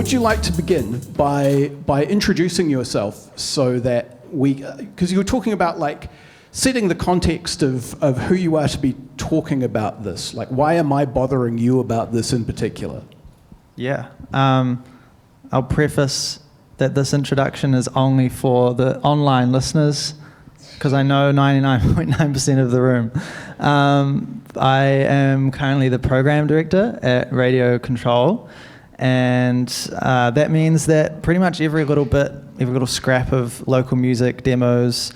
would you like to begin by introducing yourself so that because you were talking about like setting the context of who you are to be talking about this, like why am I bothering you about this in particular? Yeah, I'll preface that this introduction is only for the online listeners, because I know 99.9% of the room. I am currently the program director at Radio Control, and that means that pretty much every little scrap of local music, demos,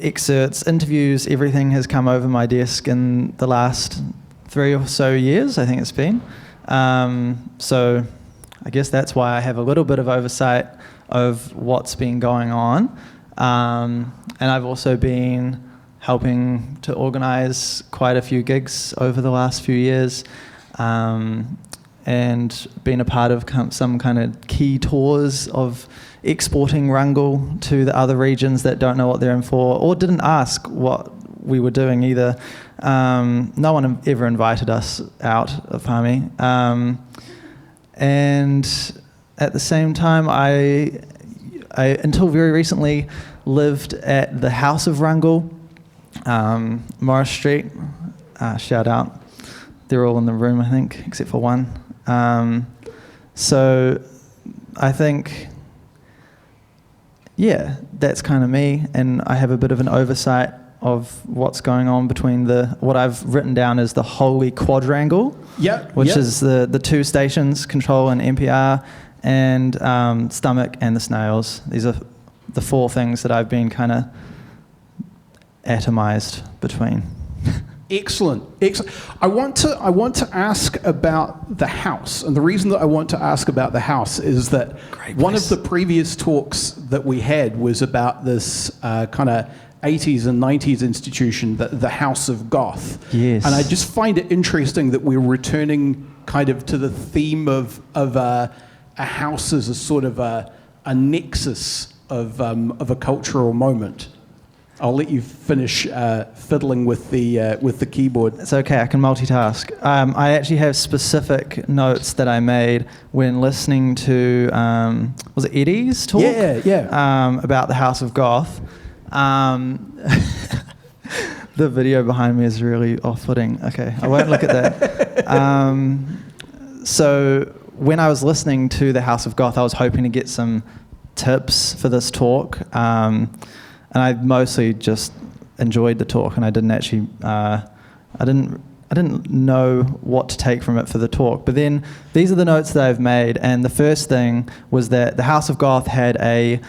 excerpts, interviews, everything has come over my desk in the last 3 or so years, I think it's been. So I guess that's why I have a little bit of oversight of what's been going on. And I've also been helping to organise quite a few gigs over the last few years, and been a part of some kind of key tours of exporting Rungle to the other regions that don't know what they're in for, or didn't ask what we were doing either. No one ever invited us out of Palmy. And at the same time, I until very recently lived at the House of Rungle, Morris Street. Shout out. They're all in the room, I think, except for one. So I think, yeah, that's kind of me, and I have a bit of an oversight of what's going on between what I've written down as the Holy Quadrangle, which is the two stations, Control and NPR, and Stomach and the Snails. These are the four things that I've been kind of atomized between. Excellent. I want to ask about the house, and the reason that I want to ask about the house is that one of the previous talks that we had was about this kind of 80s and 90s institution, the House of Goth. Yes. And I just find it interesting that we're returning kind of to the theme of a house as a sort of a nexus of a cultural moment. I'll let you finish fiddling with the keyboard. It's okay, I can multitask. I actually have specific notes that I made when listening to, was it Eddie's talk? Yeah. About the House of Goth. The video behind me is really off-putting. Okay, I won't look at that. So when I was listening to the House of Goth, I was hoping to get some tips for this talk. And I mostly just enjoyed the talk, and I didn't actually, I didn't know what to take from it for the talk. But then these are the notes that I've made, and the first thing was that the House of Goth had a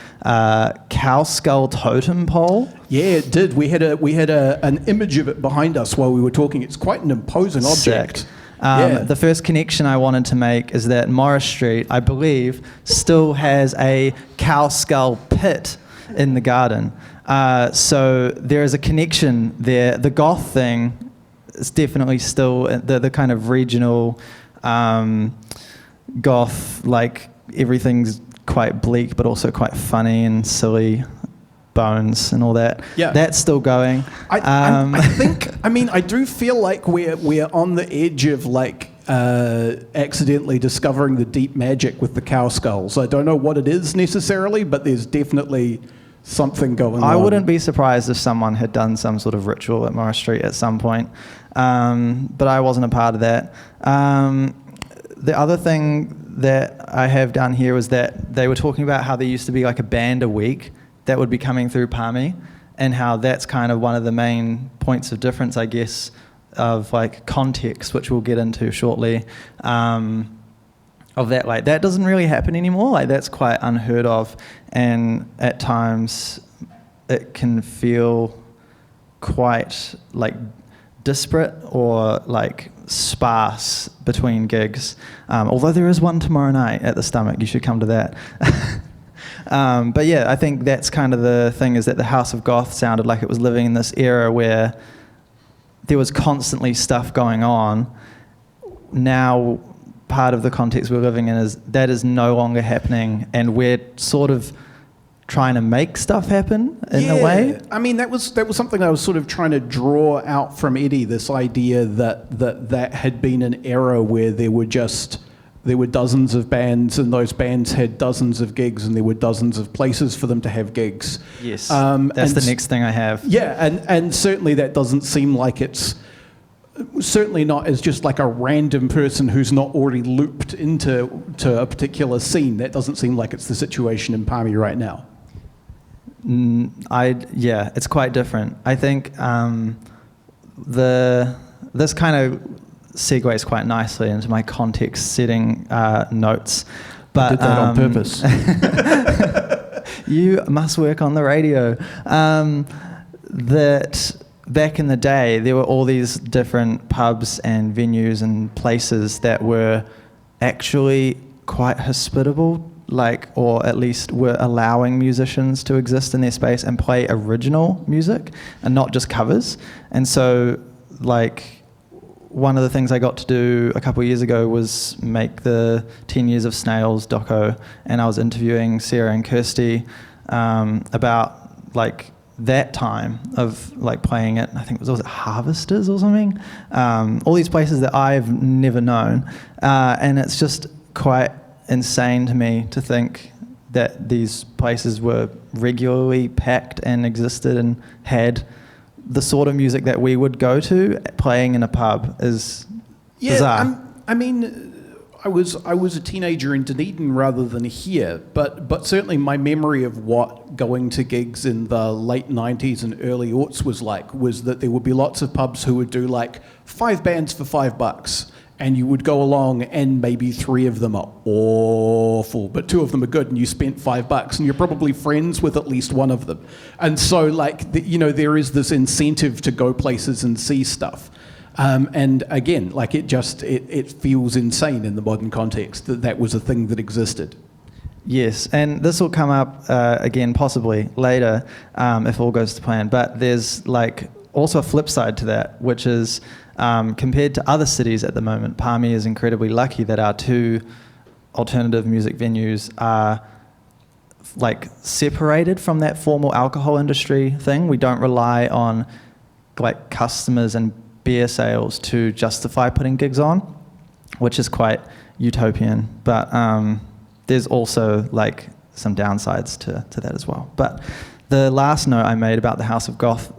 cow skull totem pole. Yeah, it did. We had an image of it behind us while we were talking. It's quite an imposing object. The first connection I wanted to make is that Morris Street, I believe, still has a cow skull pit in the garden. So there is a connection there. The goth thing is definitely still the kind of regional goth, like everything's quite bleak but also quite funny and silly, bones and all that. Yeah. That's still going. I do feel like we're on the edge of like accidentally discovering the deep magic with the cow skulls. I don't know what it is necessarily, but there's definitely something going on. I wouldn't be surprised if someone had done some sort of ritual at Morris Street at some point, but I wasn't a part of that. The other thing that I have down here was that they were talking about how there used to be like a band a week that would be coming through Palmy, and how that's kind of one of the main points of difference, I guess, of like context, which we'll get into shortly. Of that, like that doesn't really happen anymore. Like that's quite unheard of, and at times it can feel quite like disparate or like sparse between gigs. Although there is one tomorrow night at the Stomach, you should come to that. But yeah, I think that's kind of the thing, is that the House of Goth sounded like it was living in this era where there was constantly stuff going on. Now, part of the context we're living in is that is no longer happening, and we're sort of trying to make stuff happen in a way. I mean, that was something I was sort of trying to draw out from Eddie, this idea that had been an era where there there were dozens of bands, and those bands had dozens of gigs, and there were dozens of places for them to have gigs. Yes, that's the next thing I have. Yeah, and certainly that doesn't seem like it's, certainly not as just like a random person who's not already looped into a particular scene. That doesn't seem like it's the situation in Palmy right now. Yeah, it's quite different. I think this kind of segues quite nicely into my context setting notes. But I did that on purpose. You must work on the radio. That back in the day, there were all these different pubs and venues and places that were actually quite hospitable, or at least were allowing musicians to exist in their space and play original music and not just covers. And so, one of the things I got to do a couple of years ago was make the 10 Years of Snails doco, and I was interviewing Sarah and Kirsty about that time of playing it. I think was it Harvesters or something? All these places that I've never known, and it's just quite insane to me to think that these places were regularly packed and existed and had the sort of music that we would go to. Playing in a pub is bizarre. I mean, I was a teenager in Dunedin rather than here, but certainly my memory of what going to gigs in the late 90s and early aughts was that there would be lots of pubs who would do 5 bands for $5, and you would go along and maybe 3 of them are awful, but 2 of them are good, and you spent $5, and you're probably friends with at least one of them. And so there is this incentive to go places and see stuff. And again, it feels insane in the modern context that was a thing that existed. Yes, and this will come up again possibly later if all goes to plan. But there's also a flip side to that, which is compared to other cities at the moment, Palmy is incredibly lucky that our 2 alternative music venues are separated from that formal alcohol industry thing. We don't rely on customers and beer sales to justify putting gigs on, which is quite utopian. But there's also some downsides to that as well. But the last note I made about the House of Goth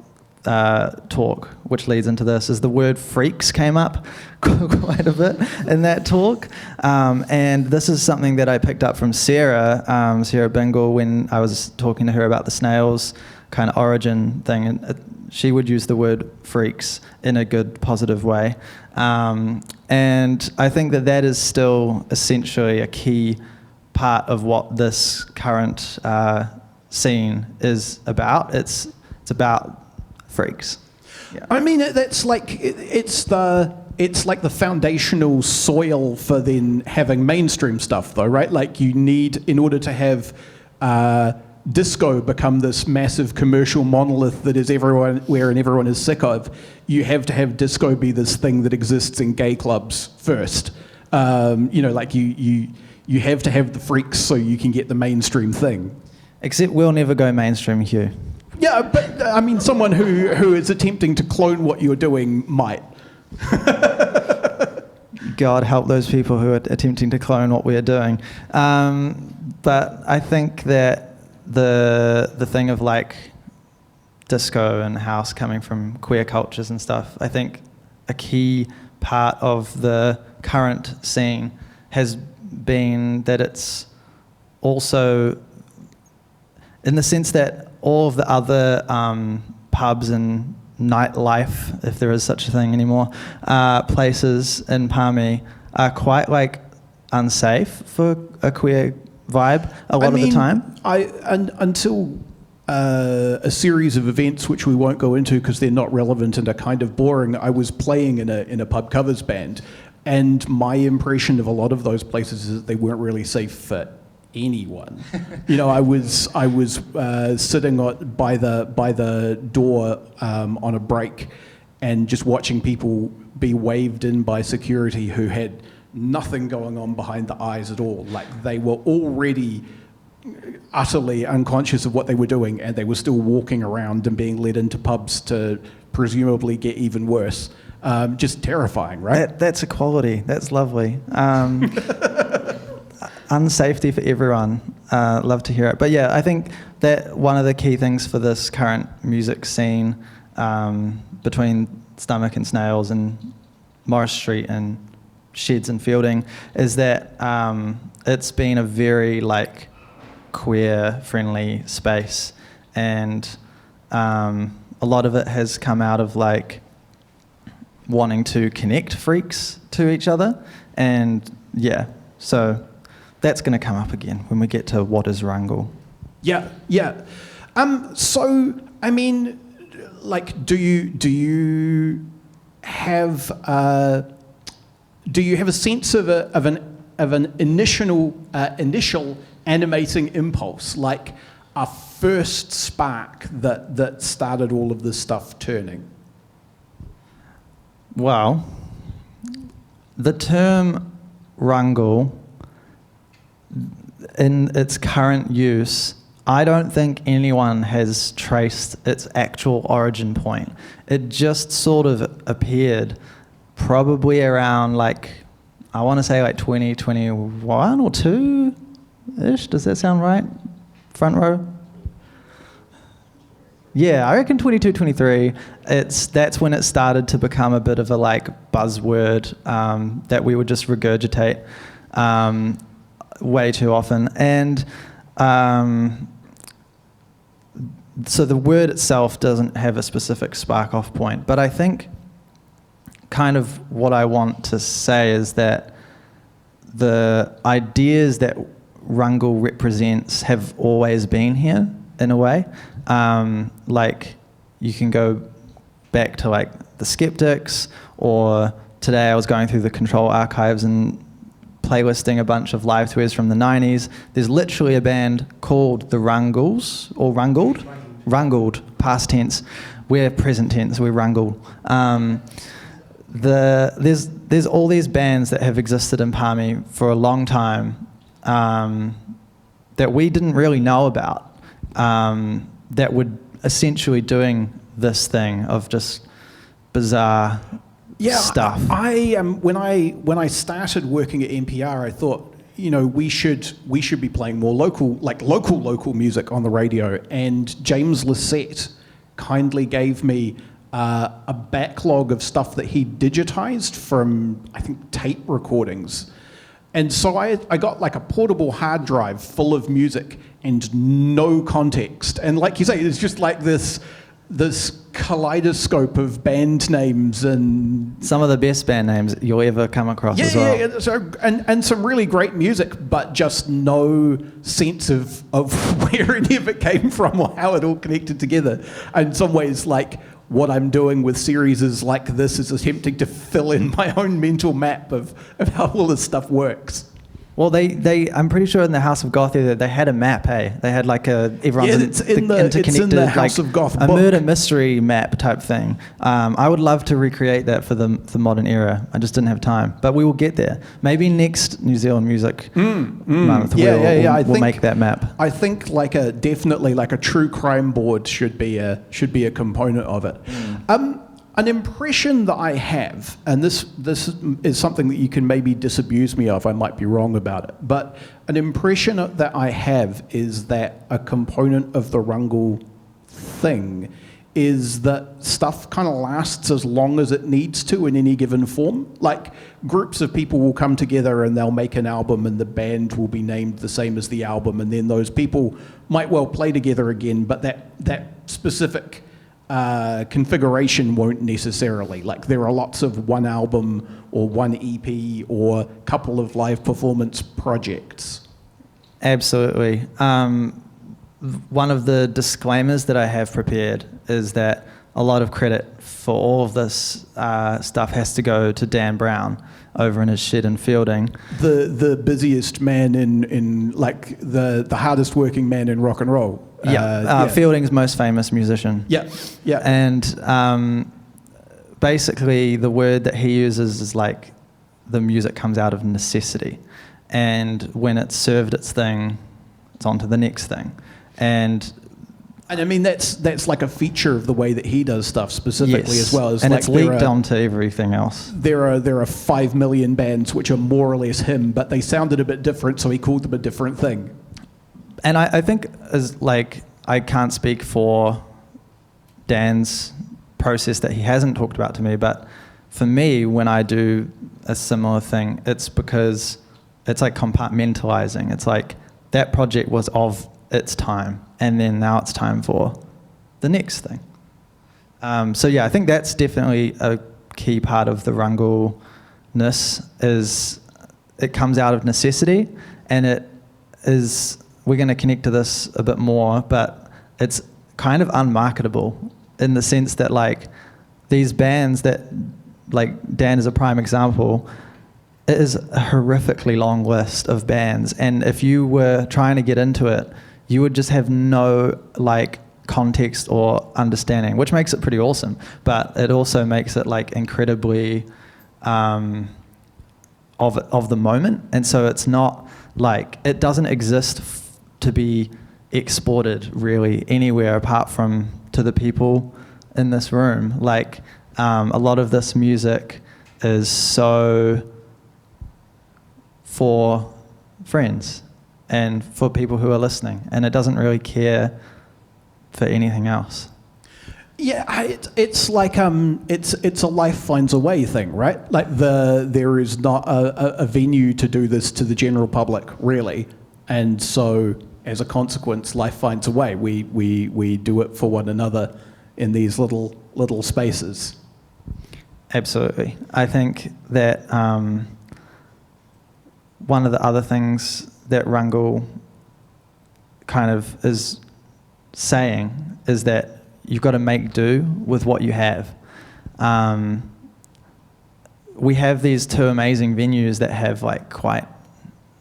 talk, which leads into this, is the word freaks came up quite a bit in that talk. And this is something that I picked up from Sarah Bingle, when I was talking to her about the snails kind of origin thing. And she would use the word freaks in a good, positive way. And I think that is still essentially a key part of what this current scene is about. It's about freaks. Yeah. I mean, that's it's the foundational soil for then having mainstream stuff, though, right? You need, in order to have disco become this massive commercial monolith that is everywhere and everyone is sick of, you have to have disco be this thing that exists in gay clubs first. You have to have the freaks so you can get the mainstream thing. Except we'll never go mainstream, Hugh. Yeah, but I mean, someone who is attempting to clone what you're doing might. God help those people who are attempting to clone what we're doing. But I think that the thing of disco and house coming from queer cultures and stuff, I think a key part of the current scene has been that it's also, in the sense that all of the other pubs and nightlife, if there is such a thing anymore, places in Palmy are quite unsafe for a queer vibe a lot of the time. Until a series of events which we won't go into because they're not relevant and are kind of boring, I was playing in a pub covers band, and my impression of a lot of those places is that they weren't really safe for anyone. I was sitting by the door on a break and just watching people be waved in by security who had nothing going on behind the eyes at all. They were already utterly unconscious of what they were doing, and they were still walking around and being led into pubs to presumably get even worse. Just terrifying, right? That's equality. That's lovely. Unsafety for everyone. Love to hear it. But yeah, I think that one of the key things for this current music scene between Stomach and Snails and Morris Street and Sheds and Fielding is that it's been a very like queer friendly space, and a lot of it has come out of like wanting to connect freaks to each other, and yeah, so that's going to come up again when we get to what is Rungle. Yeah. So I mean, like, do you have a sense of an initial animating impulse, like a first spark that started all of this stuff turning? Well, the term Rungle, in its current use, I don't think anyone has traced its actual origin point. It just sort of appeared probably around like, I want to say like 2021 or 2-ish. Does that sound right? Front row? Yeah, I reckon 22, 23. That's when it started to become a bit of a like buzzword that we would just regurgitate way too often. And so the word itself doesn't have a specific spark-off point, but I think kind of what I want to say is that the ideas that Rungle represents have always been here in a way. Like you can go back to like the Skeptics, or today I was going through the Control archives and playlisting a bunch of live tours from the 90s. There's literally a band called the Rungles, or Rungled, past tense. We're present tense, we're Rungle. There's all these bands that have existed in Palmy for a long time that we didn't really know about, that were essentially doing this thing of just bizarre stuff. When I started working at NPR, I thought, you know, we should be playing more local music on the radio. And James Lissette kindly gave me a backlog of stuff that he digitized from, I think, tape recordings. And so I got like a portable hard drive full of music and no context. And like you say, it's just like this kaleidoscope of band names and some of the best band names you'll ever come across as well. Yeah. So, and some really great music, but just no sense of where any of it came from or how it all connected together. And in some ways, like, what I'm doing with series like this is attempting to fill in my own mental map of how all this stuff works. Well, I'm pretty sure in the House of Goth they had a map, hey? They had like everyone's interconnected, it's in the House like of Goth a book. murder mystery map type thing. I would love to recreate that for the modern era. I just didn't have time, but we will get there. Maybe next New Zealand Music Month, we'll make that map. I think definitely a true crime board should be a component of it. An impression that I have, and this is something that you can maybe disabuse me of, I might be wrong about it, but an impression that I have is that a component of the Rungle thing is that stuff kind of lasts as long as it needs to in any given form. Like, groups of people will come together and they'll make an album and the band will be named the same as the album, and then those people might well play together again, but that specific configuration won't necessarily. Like, there are lots of one album or one EP or a couple of live performance projects. Absolutely. One of the disclaimers that I have prepared is that a lot of credit for all of this stuff has to go to Dan Brown over in his shed in Fielding. The busiest man in like the hardest working man in rock and roll. Fielding's most famous musician. Yeah. And basically the word that he uses is like the music comes out of necessity. And when it's served its thing, it's on to the next thing. And And I mean, that's like a feature of the way that he does stuff specifically as well. And like it's leaked onto everything else. There are 5 million bands which are more or less him, but they sounded a bit different, so he called them a different thing. And I think as like I can't speak for Dan's process that he hasn't talked about to me, but for me, when I do a similar thing, it's because it's like compartmentalizing. It's like that project was of its time, and then now it's time for the next thing. So yeah, I think that's definitely a key part of the Rungle-ness, is it comes out of necessity, and it is, we're going to connect to this a bit more, but it's kind of unmarketable in the sense that like these bands that, like Dan is a prime example, it is a horrifically long list of bands, and if you were trying to get into it, you would just have no like context or understanding, which makes it pretty awesome. But it also makes it like incredibly of the moment, and so it's not like it doesn't exist to be exported really anywhere apart from to the people in this room. Like a lot of this music is so for friends and for people who are listening, and it doesn't really care for anything else. Yeah, it's like it's a life finds a way thing, right? Like there is not a venue to do this to the general public, really, and so as a consequence, life finds a way. We do it for one another in these little spaces. Absolutely, I think that one of the other things that Rungle kind of is saying is that you've got to make do with what you have. We have these 2 amazing venues that have like quite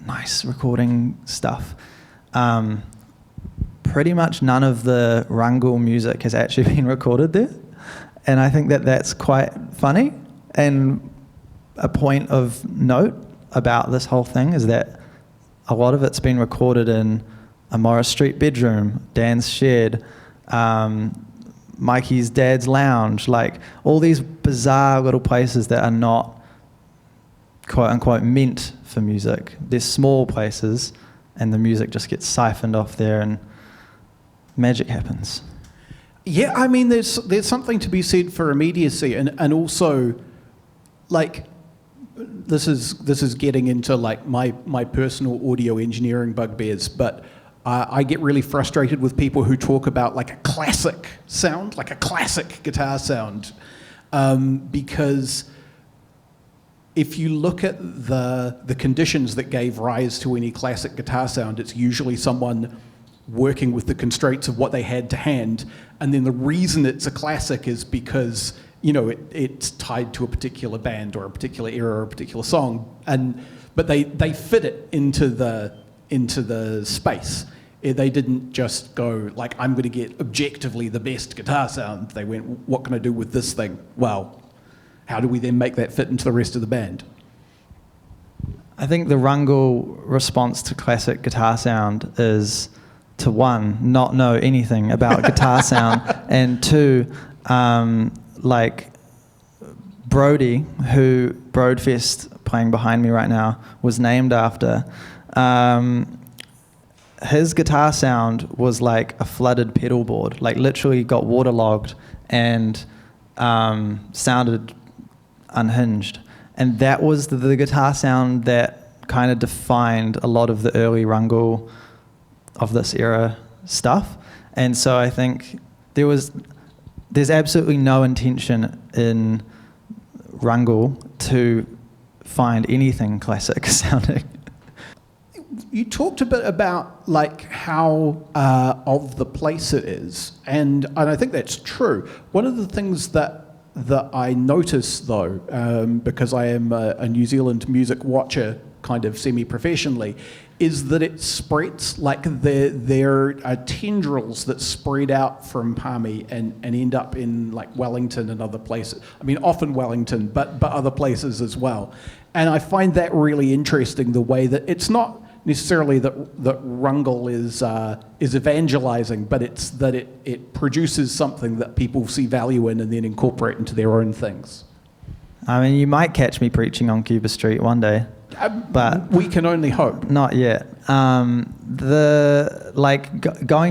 nice recording stuff. Pretty much none of the Rungle music has actually been recorded there, and I think that that's quite funny. And a point of note about this whole thing is that a lot of it's been recorded in a Morris Street bedroom, Dan's shed, Mikey's dad's lounge, like all these bizarre little places that are not quote unquote meant for music. They're small places, and the music just gets siphoned off there and magic happens. Yeah, I mean, there's something to be said for immediacy, and also, like, this is getting into like my personal audio engineering bugbears, but I get really frustrated with people who talk about like a classic sound, like a classic guitar sound, because if you look at the conditions that gave rise to any classic guitar sound, it's usually someone working with the constraints of what they had to hand, and then the reason it's a classic is because it's tied to a particular band or a particular era or a particular song, but they fit it into the space. They didn't just go like, I'm going to get objectively the best guitar sound. They went, what can I do with this thing? Well, how do we then make that fit into the rest of the band? I think the Rungle response to classic guitar sound is to, 1, not know anything about guitar sound, and 2, like Brody, who Broadfest playing behind me right now was named after, his guitar sound was like a flooded pedal board, like literally got waterlogged and sounded unhinged. And that was the guitar sound that kind of defined a lot of the early Rungle of this era stuff. And so I think there's absolutely no intention in Rungle to find anything classic sounding. You talked a bit about like how of the place it is, and I think that's true. One of the things that I notice though, because I am a New Zealand music watcher kind of semi-professionally, is that it spreads, like there are tendrils that spread out from Palmy and end up in like Wellington and other places. I mean, often Wellington, but other places as well. And I find that really interesting, the way that it's not necessarily that Rungle is evangelizing, but it's that it produces something that people see value in and then incorporate into their own things. I mean, you might catch me preaching on Cuba Street one day, but we can only hope. Not yet. Going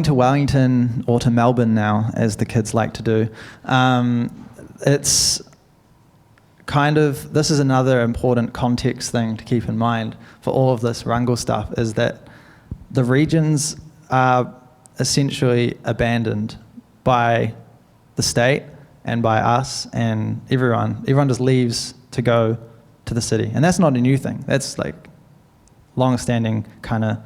to Wellington or to Melbourne now, as the kids like to do, it's kind of, this is another important context thing to keep in mind for all of this Rungle stuff, is that the regions are essentially abandoned by the state and by us and everyone. Everyone just leaves to go to the city. And that's not a new thing. That's like long-standing kind of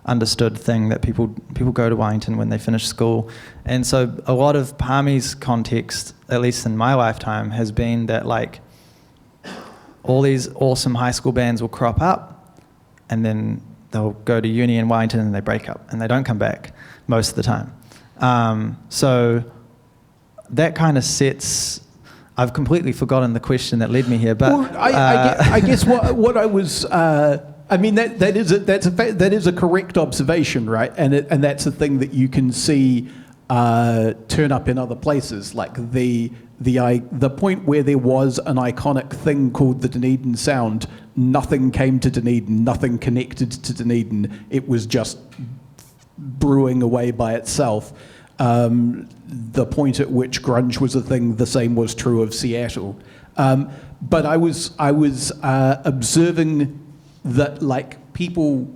understood thing that people go to Wellington when they finish school. And so a lot of Palmy's context, at least in my lifetime, has been that like all these awesome high school bands will crop up and then they'll go to uni in Wellington and they break up and they don't come back most of the time. So that kind of sets, I've completely forgotten the question that led me here, but well, I guess what I was, I mean that is a correct observation, right? And that's a thing that you can see turn up in other places, like the point where there was an iconic thing called the Dunedin Sound. Nothing came to Dunedin, nothing connected to Dunedin. It was just brewing away by itself. The point at which grunge was a thing, the same was true of Seattle. But I was observing that like people,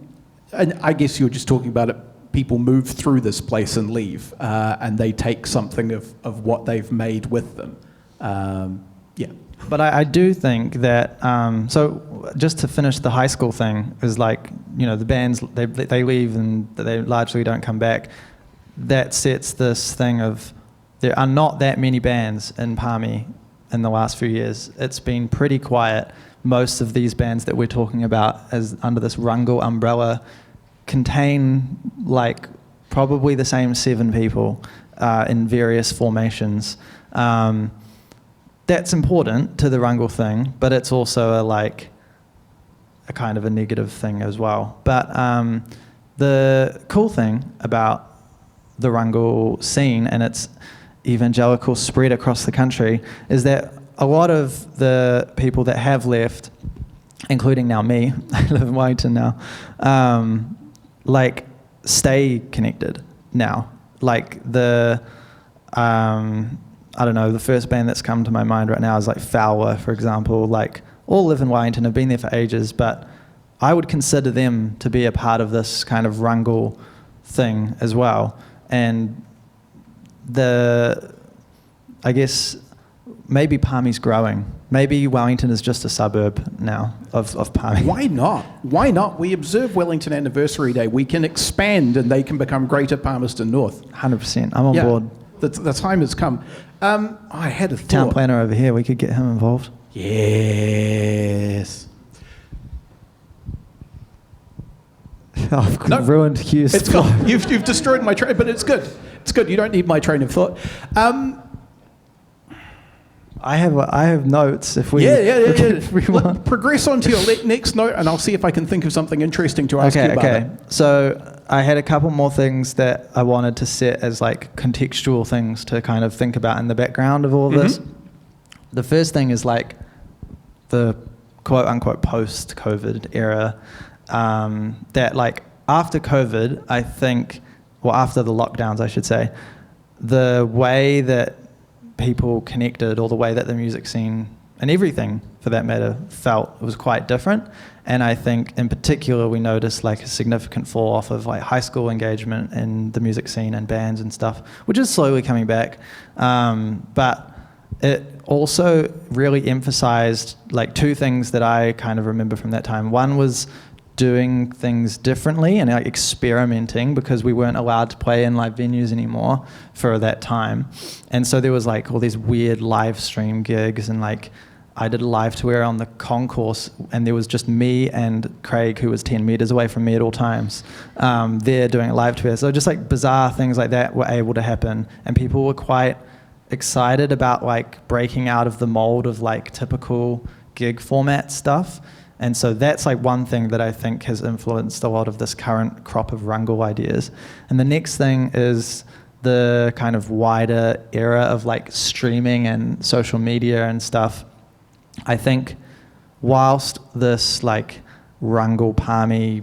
and I guess you're just talking about it, people move through this place and leave, and they take something of what they've made with them. Yeah. But I do think that, so just to finish the high school thing, is like, you know, the bands, they leave and they largely don't come back. That sets this thing of, there are not that many bands in Palmy in the last few years. It's been pretty quiet. Most of these bands that we're talking about as under this Rungle umbrella contain like probably the same 7 people in various formations. That's important to the Rungle thing, but it's also a kind of a negative thing as well. But the cool thing about the Rungle scene and its evangelical spread across the country is that a lot of the people that have left, including now me, I live in Wellington now, stay connected now. Like I don't know, the first band that's come to my mind right now is like Fowler, for example. Like, all live in Wellington, have been there for ages, but I would consider them to be a part of this kind of Rungle thing as well. And I guess maybe Palmy's growing. Maybe Wellington is just a suburb now of Palmy. Why not? Why not? We observe Wellington Anniversary Day. We can expand and they can become Greater Palmerston North. 100%. I'm on board. The time has come. I had a thought. Town planner over here, we could get him involved. Yes. I've ruined Hugh's thought. You've destroyed my train, but it's good. It's good. You don't need my train of thought. I have notes if we if we want. Progress on to your next note, and I'll see if I can think of something interesting to ask you about. Okay. So I had a couple more things that I wanted to set as like contextual things to kind of think about in the background of all of this. The first thing is like the quote unquote post-COVID era. That like after COVID, I think, well, after the lockdowns, I should say, the way that people connected, or the way that the music scene and everything for that matter felt, was quite different. And I think in particular we noticed like a significant fall off of like high school engagement in the music scene and bands and stuff, which is slowly coming back. But it also really emphasized like 2 things that I kind of remember from that time. One was doing things differently and like experimenting, because we weren't allowed to play in live venues anymore for that time. And so there was like all these weird live stream gigs, and like I did a live tour on the concourse and there was just me and Craig, who was 10 meters away from me at all times, there doing a live tour. So just like bizarre things like that were able to happen, and people were quite excited about like breaking out of the mold of like typical gig format stuff. And so that's like one thing that I think has influenced a lot of this current crop of Rungle ideas. And the next thing is the kind of wider era of like streaming and social media and stuff. I think whilst this like Rungle, Palmy,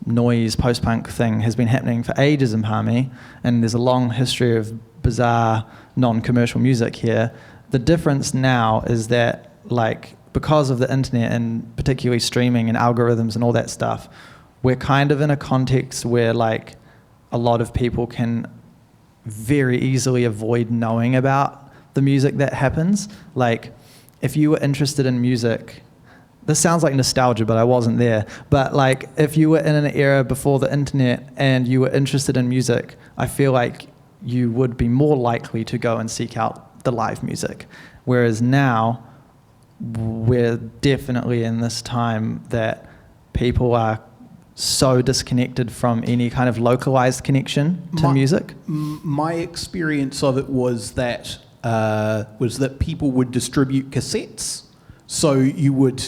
noise, post-punk thing has been happening for ages in Palmy, and there's a long history of bizarre non-commercial music here, the difference now is that like because of the internet and particularly streaming and algorithms and all that stuff, we're kind of in a context where like a lot of people can very easily avoid knowing about the music that happens. Like if you were interested in music, this sounds like nostalgia, but I wasn't there. But like if you were in an era before the internet and you were interested in music, I feel like you would be more likely to go and seek out the live music. Whereas now, we're definitely in this time that people are so disconnected from any kind of localized connection to music. My experience of it was that people would distribute cassettes. So you would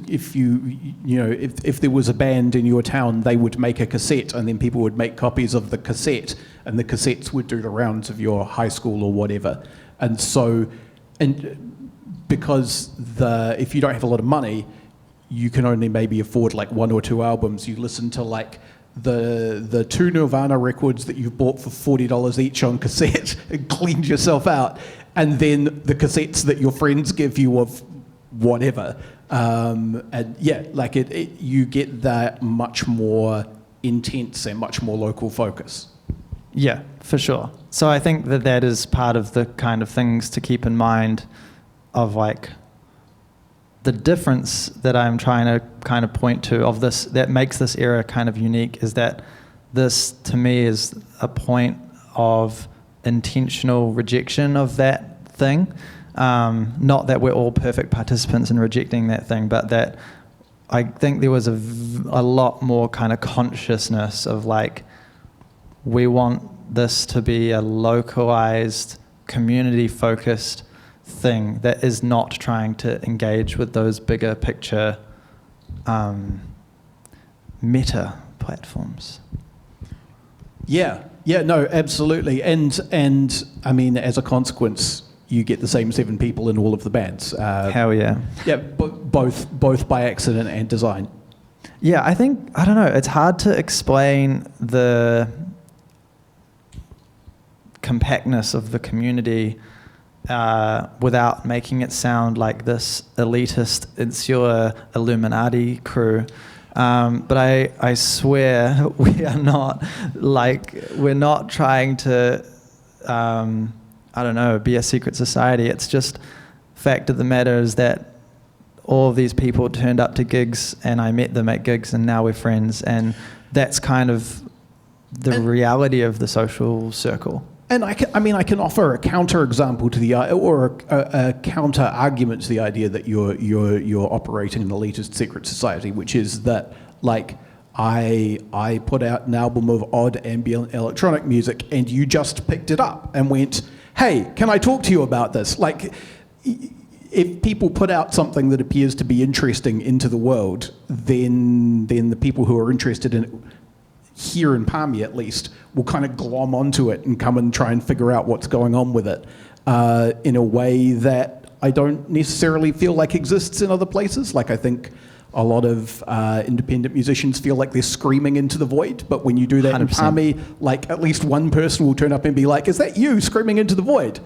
if there was a band in your town, they would make a cassette, and then people would make copies of the cassette, and the cassettes would do the rounds of your high school or whatever. And so, because if you don't have a lot of money, you can only maybe afford like 1 or 2 albums. You listen to like the 2 Nirvana records that you've bought for $40 each on cassette and cleaned yourself out, and then the cassettes that your friends give you of whatever. And yeah, like you get that much more intense and much more local focus. Yeah, for sure. So I think that is part of the kind of things to keep in mind of like the difference that I'm trying to kind of point to of this that makes this era kind of unique is that this to me is a point of intentional rejection of that thing. Not that we're all perfect participants in rejecting that thing, but that I think there was a lot more kind of consciousness of like, we want this to be a localized, community-focused thing that is not trying to engage with those bigger picture meta platforms. Yeah, no, absolutely. And I mean, as a consequence, you get the same 7 people in all of the bands. Hell yeah. Yeah, both by accident and design. Yeah, I don't know, it's hard to explain the compactness of the community without making it sound like this elitist, insular Illuminati crew. But I swear we're not trying to, be a secret society. It's just fact of the matter is that all of these people turned up to gigs and I met them at gigs and now we're friends. And that's kind of the reality of the social circle. And I can offer a counter example to the or a counter argument to the idea that you're operating an elitist secret society, which is that like I put out an album of odd ambient electronic music and you just picked it up and went, hey, can I talk to you about this? Like, if people put out something that appears to be interesting into the world, then the people who are interested in it, here in Palmy at least, will kind of glom onto it and come and try and figure out what's going on with it in a way that I don't necessarily feel like exists in other places. Like I think a lot of independent musicians feel like they're screaming into the void, but when you do that 100%. In Palmy, like at least one person will turn up and be like, is that you screaming into the void?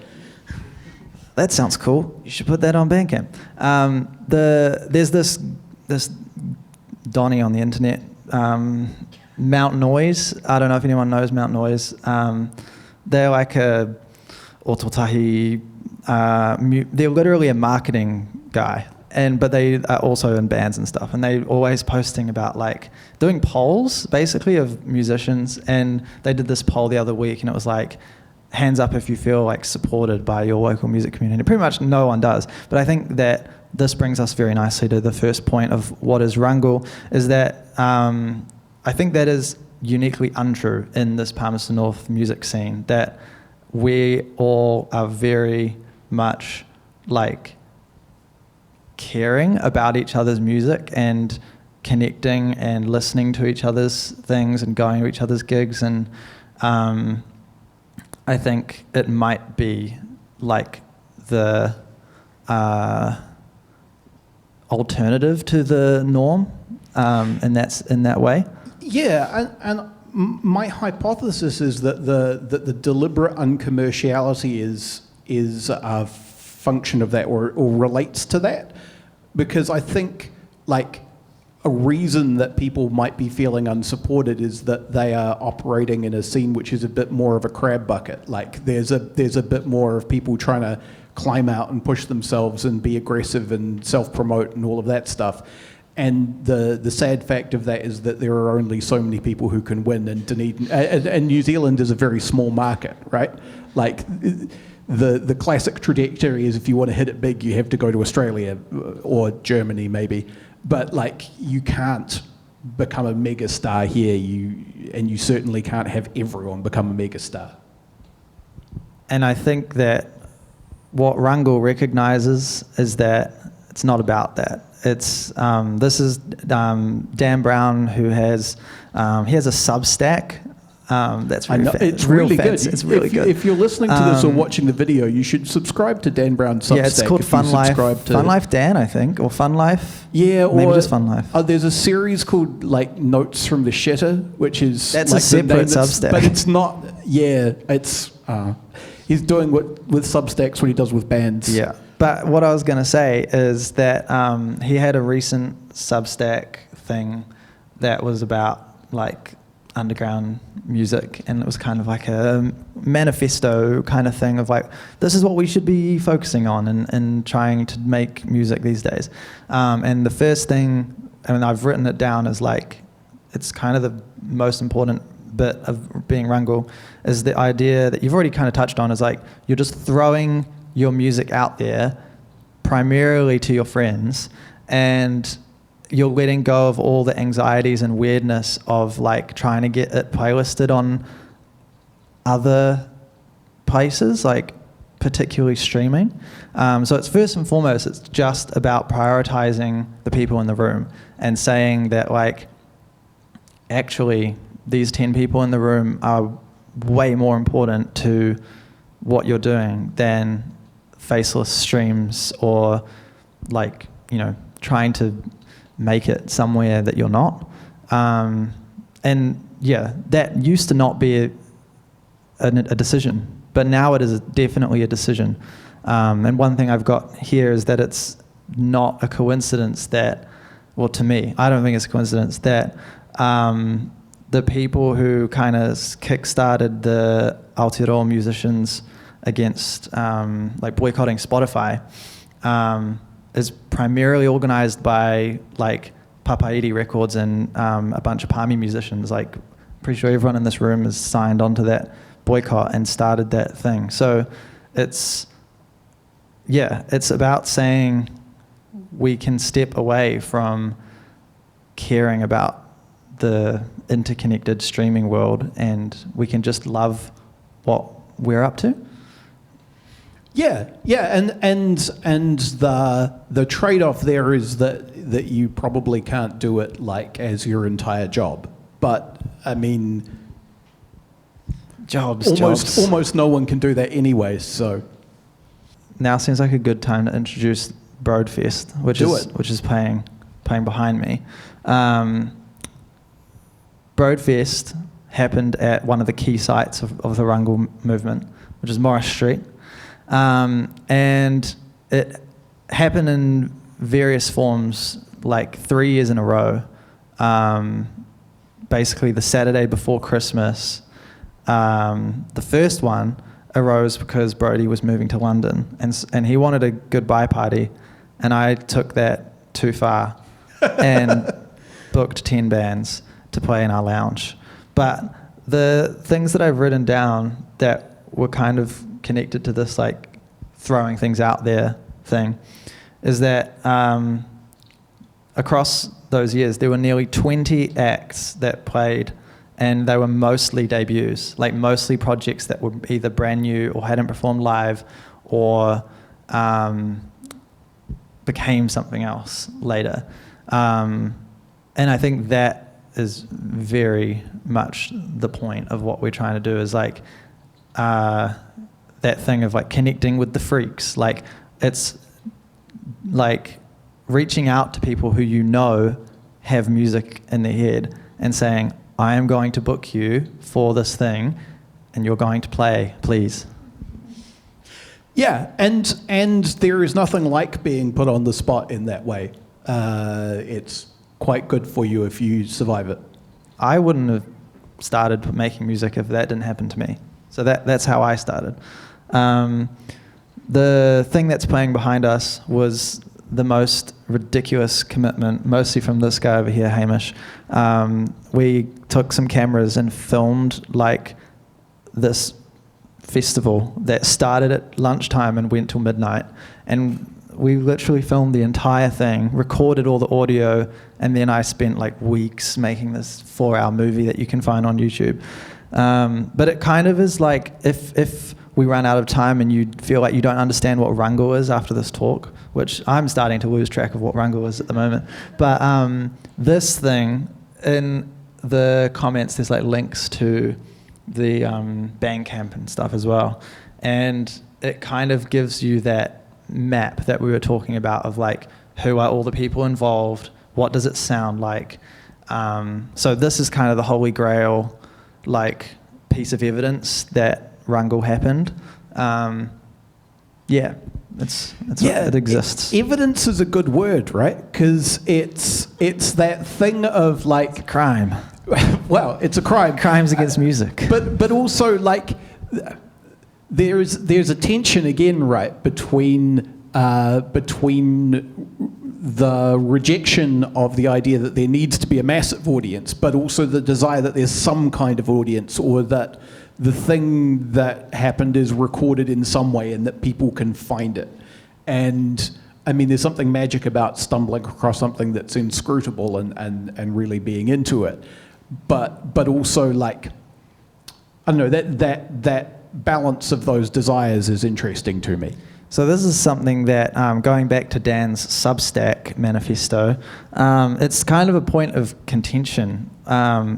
That sounds cool. You should put that on Bandcamp. There's this Donnie on the internet, Mount Noise. I don't know if anyone knows Mount Noise. They're like a ototahi. They're literally a marketing guy, but they are also in bands and stuff. And they're always posting about like doing polls basically of musicians. And they did this poll the other week, and it was like, hands up if you feel like supported by your local music community. Pretty much no one does. But I think that this brings us very nicely to the first point of what is Rungle, is that I think that is uniquely untrue in this Palmerston North music scene, that we all are very much like caring about each other's music and connecting and listening to each other's things and going to each other's gigs. And I think it might be like the alternative to the norm, and that's in that way. Yeah, and my hypothesis is that the deliberate uncommerciality is a function of that, or relates to that, because I think like a reason that people might be feeling unsupported is that they are operating in a scene which is a bit more of a crab bucket. Like there's a bit more of people trying to climb out and push themselves and be aggressive and self-promote and all of that stuff. And the sad fact of that is that there are only so many people who can win, and Dunedin and New Zealand is a very small market, right? Like the classic trajectory is if you want to hit it big, you have to go to Australia or Germany maybe. But like you can't become a mega star here, and you certainly can't have everyone become a mega star. And I think that what Rungle recognizes is that it's not about that. It's this is Dan Brown, who has he has a Substack. That's really it's really good. It's really good. If you're listening to this or watching the video, you should subscribe to Dan Brown's Substack. Yeah, it's called Fun Life. Fun Life Dan, I think, or Fun Life. Yeah, or maybe just Fun Life. There's a series called like Notes from the Shitter, which is that's like a separate Substack, but it's not. Yeah, it's he's doing with Substacks what he does with bands. Yeah. But what I was going to say is that he had a recent Substack thing that was about like underground music, and it was kind of like a manifesto kind of thing of like, this is what we should be focusing on and trying to make music these days. And the first thing, I mean, I've written it down as like, it's kind of the most important bit of being Rungle, is the idea that you've already kind of touched on, is like, you're just throwing your music out there primarily to your friends, and you're letting go of all the anxieties and weirdness of like trying to get it playlisted on other places, like particularly streaming. So it's first and foremost, it's just about prioritizing the people in the room and saying that like, actually these 10 people in the room are way more important to what you're doing than faceless streams or like, you know, trying to make it somewhere that you're not. And yeah, that used to not be a decision, but now it is definitely a decision. And one thing I've got here is that it's not a coincidence that, well, to me, I don't think it's a coincidence that the people who kind of kick-started the Aotearoa musicians against like boycotting Spotify is primarily organized by like Papairi Records and a bunch of Palmy musicians. Like, pretty sure everyone in this room has signed onto that boycott and started that thing. So it's about saying we can step away from caring about the interconnected streaming world, and we can just love what we're up to. Yeah, and the trade-off there is that you probably can't do it like as your entire job. But I mean, almost no one can do that anyway. So now seems like a good time to introduce Broadfest, which is playing behind me. Broadfest happened at one of the key sites of the Rungle movement, which is Morris Street. And it happened in various forms, like 3 years in a row. Basically, the Saturday before Christmas. The first one arose because Brody was moving to London, and he wanted a goodbye party, and I took that too far and booked 10 bands to play in our lounge. But the things that I've written down that were kind of connected to this like throwing things out there thing is that across those years there were nearly 20 acts that played, and they were mostly debuts, like mostly projects that were either brand new or hadn't performed live, or became something else later. And I think that is very much the point of what we're trying to do, is like that thing of like connecting with the freaks. Like it's like reaching out to people who you know have music in their head and saying, I am going to book you for this thing and you're going to play, please. Yeah, and there is nothing like being put on the spot in that way. It's quite good for you if you survive it. I wouldn't have started making music if that didn't happen to me. So that's how I started. The thing that's playing behind us was the most ridiculous commitment, mostly from this guy over here, Hamish. We took some cameras and filmed like this festival that started at lunchtime and went till midnight. And we literally filmed the entire thing, recorded all the audio, and then I spent like weeks making this 4-hour movie that you can find on YouTube. But it kind of is like, if we run out of time and you feel like you don't understand what Rungle is after this talk, which I'm starting to lose track of what Rungle is at the moment. But this thing, in the comments, there's like links to the Bandcamp and stuff as well. And it kind of gives you that map that we were talking about of like, who are all the people involved? What does it sound like? So this is kind of the holy grail, like, piece of evidence that Rungle happened. It exists. Evidence is a good word, right? Because it's that thing of like, it's a crime. Well, it's a crime. Crimes against music. But also like there's a tension again, right, between the rejection of the idea that there needs to be a massive audience, but also the desire that there's some kind of audience, or that the thing that happened is recorded in some way and that people can find it. And I mean, there's something magic about stumbling across something that's inscrutable and really being into it. But also, like, I don't know, that balance of those desires is interesting to me. So this is something that, going back to Dan's Substack manifesto, it's kind of a point of contention.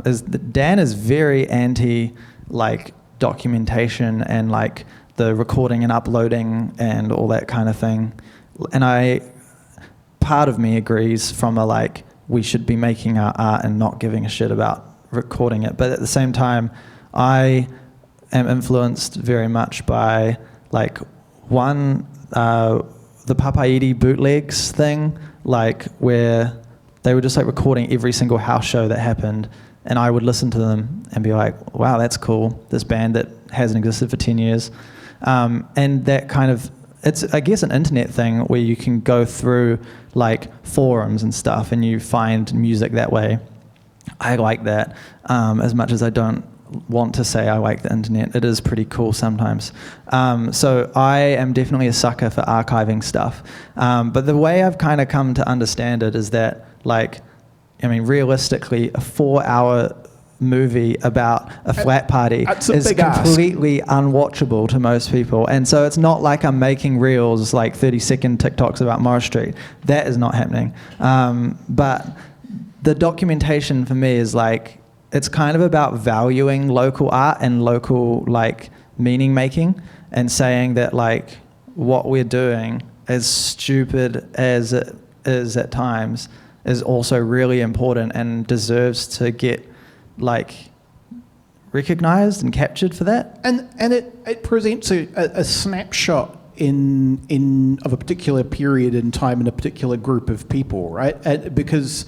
Is that Dan is very anti, like, documentation and like the recording and uploading and all that kind of thing. And part of me agrees from a like, we should be making our art and not giving a shit about recording it. But at the same time, I am influenced very much by like the Papaidi bootlegs thing, like where they were just like recording every single house show that happened, and I would listen to them and be like, wow, that's cool, this band that hasn't existed for 10 years. And that kind of, it's, I guess, an internet thing where you can go through like forums and stuff and you find music that way. I like that, as much as I don't want to say I like the internet. It is pretty cool sometimes. So I am definitely a sucker for archiving stuff. But the way I've kind of come to understand it is that, like, I mean, realistically, a 4-hour movie about a flat party is completely unwatchable to most people. And so it's not like I'm making reels, like 30-second TikToks about Morris Street. That is not happening. But the documentation for me is like, it's kind of about valuing local art and local like meaning making, and saying that like what we're doing, as stupid as it is at times, is also really important and deserves to get like recognized and captured for that. And it presents a snapshot in of a particular period in time in a particular group of people, right? Because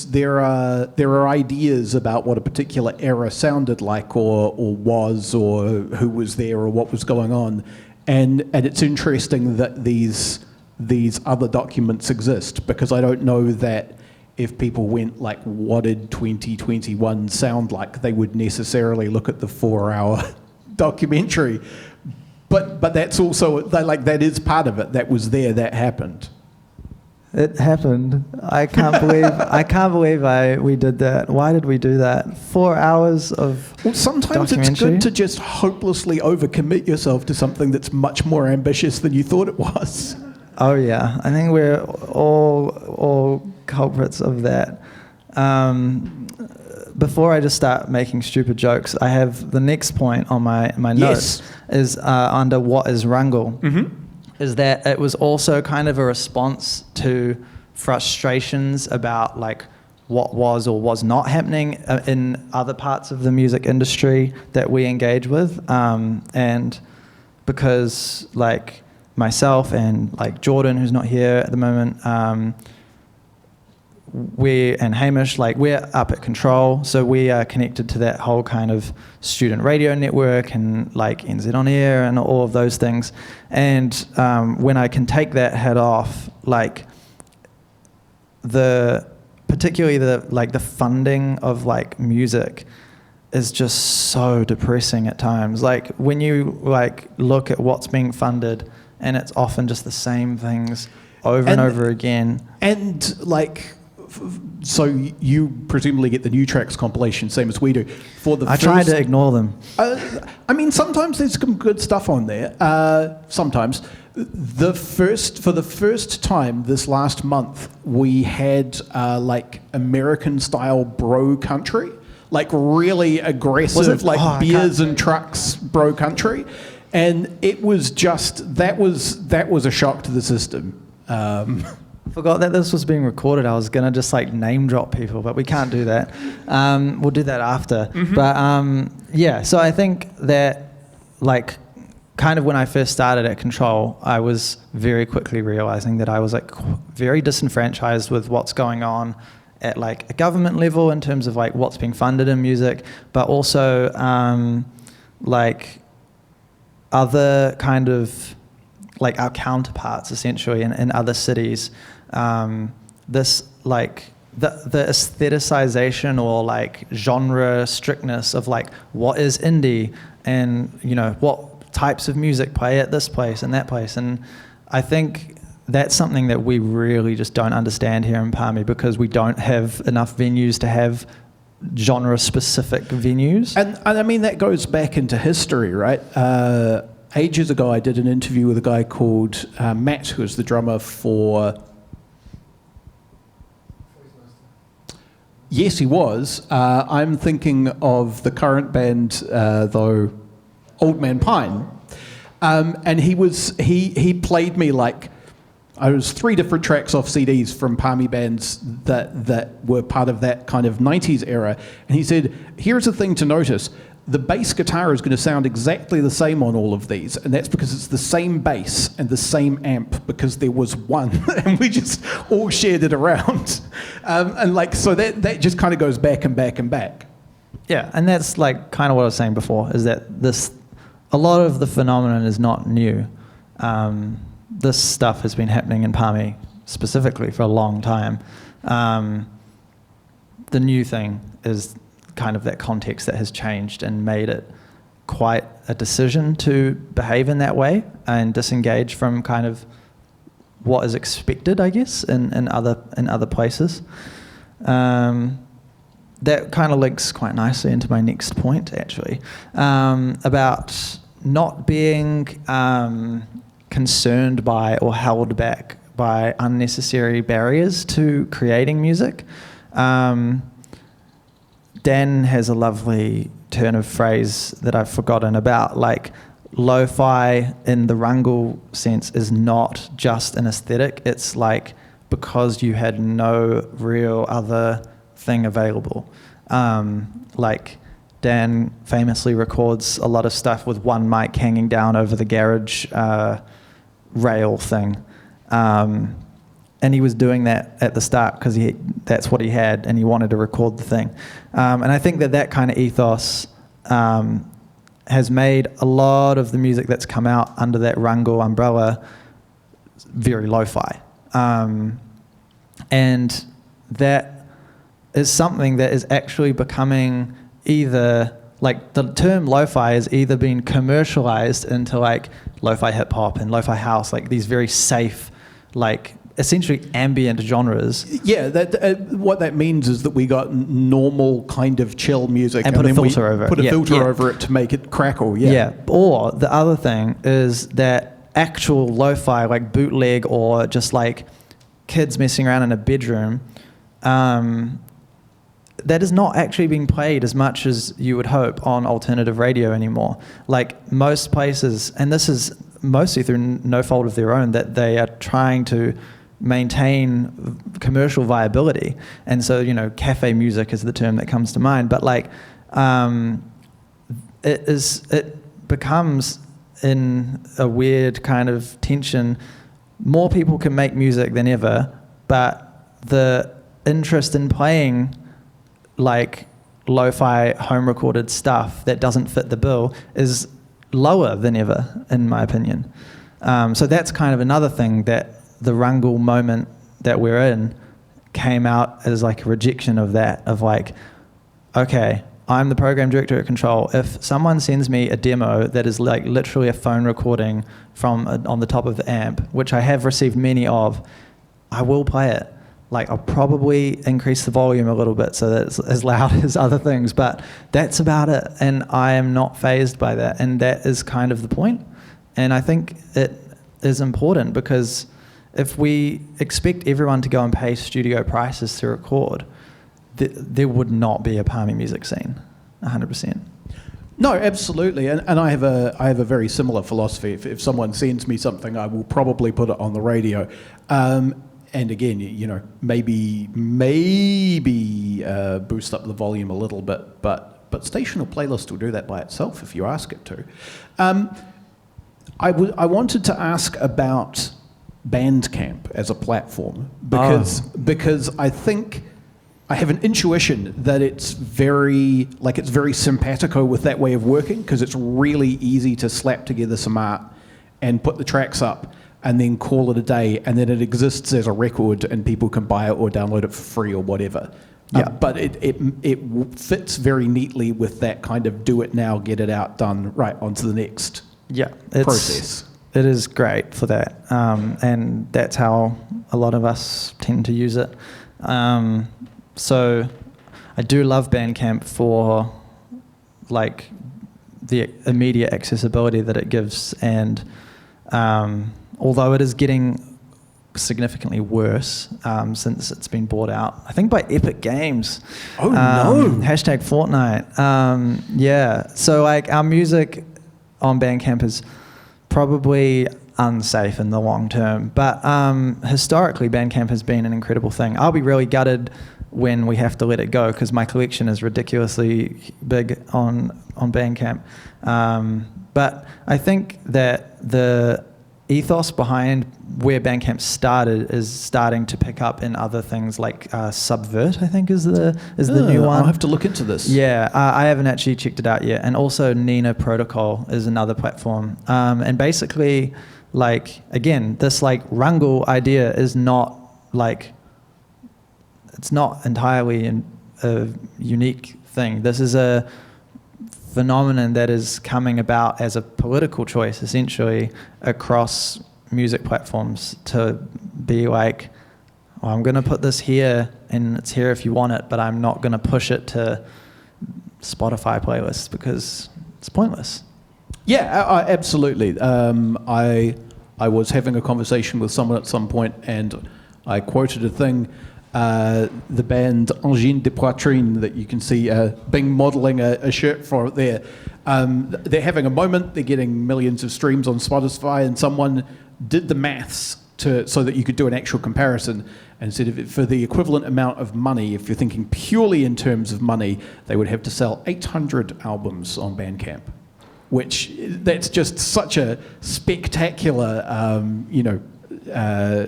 there are ideas about what a particular era sounded like or was, or who was there or what was going on, and it's interesting that these other documents exist, because I don't know that if people went like, what did 2021 sound like, they would necessarily look at the 4-hour documentary. But that's also, like, that is part of it. That was there, that happened. It happened. I can't believe we did that. Why did we do that? 4 hours of sometimes it's good to just hopelessly overcommit yourself to something that's much more ambitious than you thought it was. Oh yeah, I think we're all culprits of that. Before I just start making stupid jokes, I have the next point on my notes is under what is Rungle, is that it was also kind of a response to frustrations about like what was or was not happening in other parts of the music industry that we engage with, and because like myself and like Jordan, who's not here at the moment, and Hamish, like we're up at Control, so we are connected to that whole kind of student radio network and like NZ On Air and all of those things. And when I can take that head off, like particularly the funding of like music is just so depressing at times. Like when you like look at what's being funded, and it's often just the same things over and over again. And like, so you presumably get the new tracks compilation, same as we do. I try to ignore them. I mean, sometimes there's some good stuff on there. Sometimes. For the first time this last month, we had like American-style bro country, like really aggressive, like beers and trucks bro country. And it was just, that was a shock to the system. Forgot that this was being recorded. I was going to just like name drop people, but we can't do that. We'll do that after. But yeah, so I think that like kind of when I first started at Control, I was very quickly realizing that I was like very disenfranchised with what's going on at like a government level in terms of like what's being funded in music, but also like other kind of like our counterparts essentially in other cities. This like the aestheticization or like genre strictness of like what is indie and you know what types of music play at this place and that place, and I think that's something that we really just don't understand here in Palmy because we don't have enough venues to have genre-specific venues. And I mean, that goes back into history, right? Ages ago, I did an interview with a guy called Matt, who was the drummer for... Yes, he was. I'm thinking of the current band, though, Old Man Pine. And he played me like... I was 3 different tracks off CDs from Palmy bands that were part of that kind of 90s era. And he said, here's the thing to notice. The bass guitar is going to sound exactly the same on all of these. And that's because it's the same bass and the same amp because there was one. And we just all shared it around. And like, so that just kind of goes back and back and back. Yeah, and that's like kind of what I was saying before, is that a lot of the phenomenon is not new. This stuff has been happening in Palmy specifically for a long time. The new thing is kind of that context that has changed and made it quite a decision to behave in that way and disengage from kind of what is expected, I guess, in other places. That kind of links quite nicely into my next point, actually, about not being concerned by or held back by unnecessary barriers to creating music. Dan has a lovely turn of phrase that I've forgotten about, like lo-fi in the Rungle sense is not just an aesthetic. It's like because you had no real other thing available. Like Dan famously records a lot of stuff with one mic hanging down over the garage rail thing. And he was doing that at the start because that's what he had and he wanted to record the thing. And I think that kind of ethos has made a lot of the music that's come out under that Rungle umbrella very lo-fi. And that is something that is actually becoming either, like the term lo-fi has either been commercialized into like lo-fi hip-hop and lo-fi house, like these very safe, like essentially ambient genres. Yeah, what that means is that we got normal kind of chill music and put a filter over it. Put a filter over it to make it crackle. Yeah. Or the other thing is that actual lo-fi, like bootleg or just like kids messing around in a bedroom, that is not actually being played as much as you would hope on alternative radio anymore. Like most places, and this is mostly through no fault of their own, that they are trying to maintain commercial viability. And so, cafe music is the term that comes to mind. But like, it becomes in a weird kind of tension. More people can make music than ever, but the interest in playing like lo-fi home recorded stuff that doesn't fit the bill is lower than ever, in my opinion. So that's kind of another thing that the Rungle moment that we're in came out as like a rejection of that, of like, okay, I'm the program director at Control. If someone sends me a demo that is like literally a phone recording from on the top of the amp, which I have received many of, I will play it. Like, I'll probably increase the volume a little bit so that it's as loud as other things, but that's about it. And I am not fazed by that. And that is kind of the point. And I think it is important, because if we expect everyone to go and pay studio prices to record, there would not be a Palmy music scene, 100%. No, absolutely, and I have a very similar philosophy. If someone sends me something, I will probably put it on the radio. And again, maybe boost up the volume a little bit, but stational playlist will do that by itself if you ask it to. I wanted to ask about Bandcamp as a platform, because I think I have an intuition that it's very simpatico with that way of working, because it's really easy to slap together some art and put the tracks up and then call it a day, and then it exists as a record and people can buy it or download it for free or whatever. Yeah. But it fits very neatly with that kind of do it now, get it out, done, right, onto the next process. It is great for that, and that's how a lot of us tend to use it. So I do love Bandcamp for like the immediate accessibility that it gives, and although it is getting significantly worse since it's been bought out, I think by Epic Games. Oh no! Hashtag Fortnite. Yeah. So like our music on Bandcamp is probably unsafe in the long term, but historically Bandcamp has been an incredible thing. I'll be really gutted when we have to let it go, because my collection is ridiculously big on Bandcamp. But I think that the ethos behind where Bandcamp started is starting to pick up in other things, like Subvert, I think is the new one. I'll have to look into this. Yeah, I haven't actually checked it out yet. And also Nina Protocol is another platform. And basically, like, again, this like Rungle idea is not like, it's not entirely a unique thing. This is a phenomenon that is coming about as a political choice, essentially, across music platforms, to be like, well, I'm going to put this here, and it's here if you want it, but I'm not going to push it to Spotify playlists because it's pointless. Yeah, absolutely. I was having a conversation with someone at some point, and I quoted a thing. The band Angine de Poitrine that you can see Bing modelling a shirt for there. They're having a moment, they're getting millions of streams on Spotify, and someone did the maths so that you could do an actual comparison, and said if for the equivalent amount of money, if you're thinking purely in terms of money, they would have to sell 800 albums on Bandcamp, which that's just such a spectacular,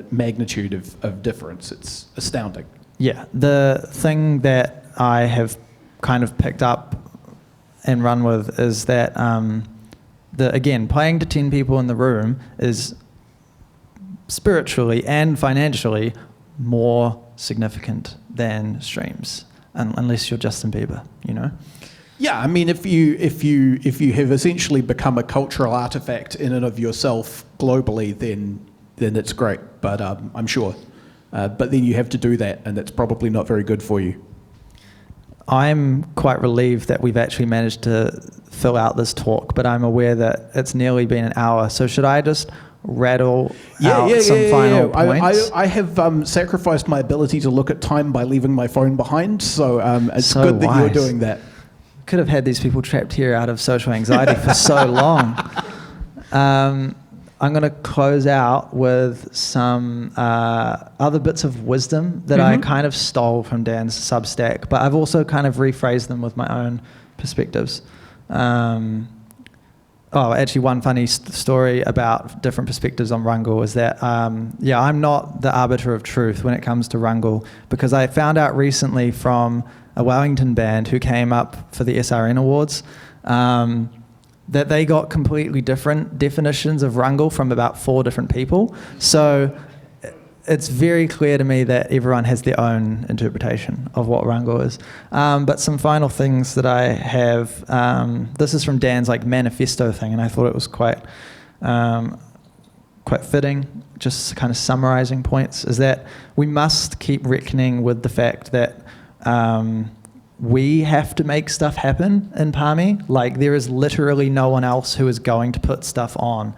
magnitude of difference. It's astounding. Yeah, the thing that I have kind of picked up and run with is that again, playing to 10 people in the room is spiritually and financially more significant than streams, unless you're Justin Bieber, Yeah, I mean, if you have essentially become a cultural artifact in and of yourself globally, then it's great, but I'm sure. But then you have to do that, and that's probably not very good for you. I'm quite relieved that we've actually managed to fill out this talk, but I'm aware that it's nearly been an hour. So should I just rattle out some final points? I have sacrificed my ability to look at time by leaving my phone behind, so it's So good that you're wise. doing that. Could have had these people trapped here out of social anxiety for so long. I'm going to close out with some other bits of wisdom that I kind of stole from Dan's Substack, but I've also kind of rephrased them with my own perspectives. Actually, one funny story about different perspectives on Rungle is that, I'm not the arbiter of truth when it comes to Rungle, because I found out recently from a Wellington band who came up for the SRN Awards that they got completely different definitions of Rungle from about 4 different people. So it's very clear to me that everyone has their own interpretation of what Rungle is. But some final things that I have, this is from Dan's manifesto thing, and I thought it was quite fitting, just kind of summarizing points, is that we must keep reckoning with the fact that we have to make stuff happen in Palmy. There is literally no one else who is going to put stuff on.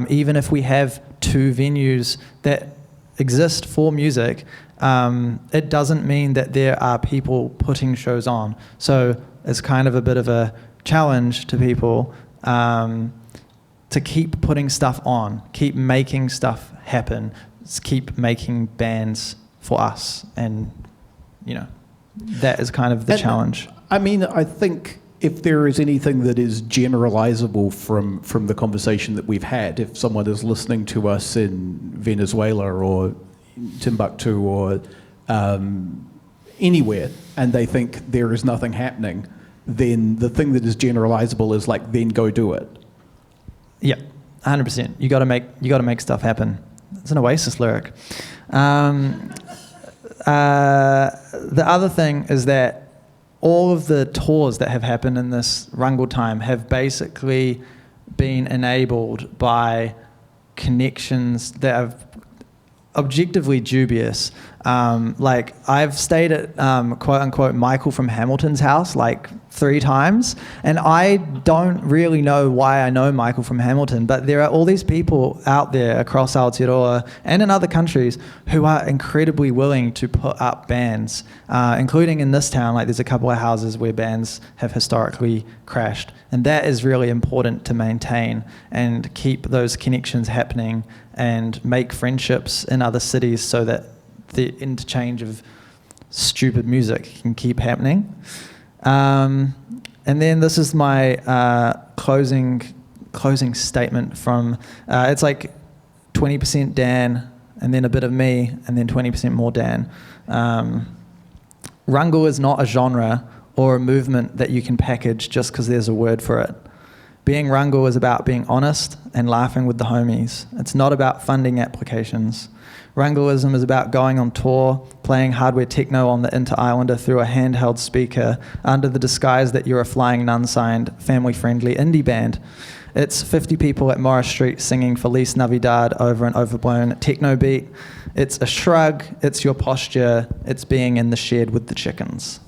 Even if we have 2 venues that exist for music, it doesn't mean that there are people putting shows on. So it's kind of a bit of a challenge to people to keep putting stuff on, keep making stuff happen, keep making bands for us. And, that is kind of the challenge. I mean, I think if there is anything that is generalizable from the conversation that we've had, if someone is listening to us in Venezuela or Timbuktu or anywhere, and they think there is nothing happening, then the thing that is generalizable is then go do it. Yeah, 100%. You got to make stuff happen. It's an Oasis lyric. The other thing is that all of the tours that have happened in this Rungle time have basically been enabled by connections that are objectively dubious. I've stayed at quote unquote Michael from Hamilton's house 3 times, and I don't really know why I know Michael from Hamilton, but there are all these people out there across Aotearoa and in other countries who are incredibly willing to put up bands, including in this town. There's a couple of houses where bands have historically crashed, and that is really important to maintain and keep those connections happening and make friendships in other cities so that the interchange of stupid music can keep happening. And then this is my closing statement from, it's 20% Dan, and then a bit of me, and then 20% more Dan. Rungle is not a genre or a movement that you can package just because there's a word for it. Being Rungle is about being honest and laughing with the homies. It's not about funding applications. Rungleism is about going on tour, playing hardware techno on the Inter-Islander through a handheld speaker under the disguise that you're a flying nun-signed, family-friendly indie band. It's 50 people at Morris Street singing Feliz Navidad over an overblown techno beat. It's a shrug, it's your posture, it's being in the shed with the chickens.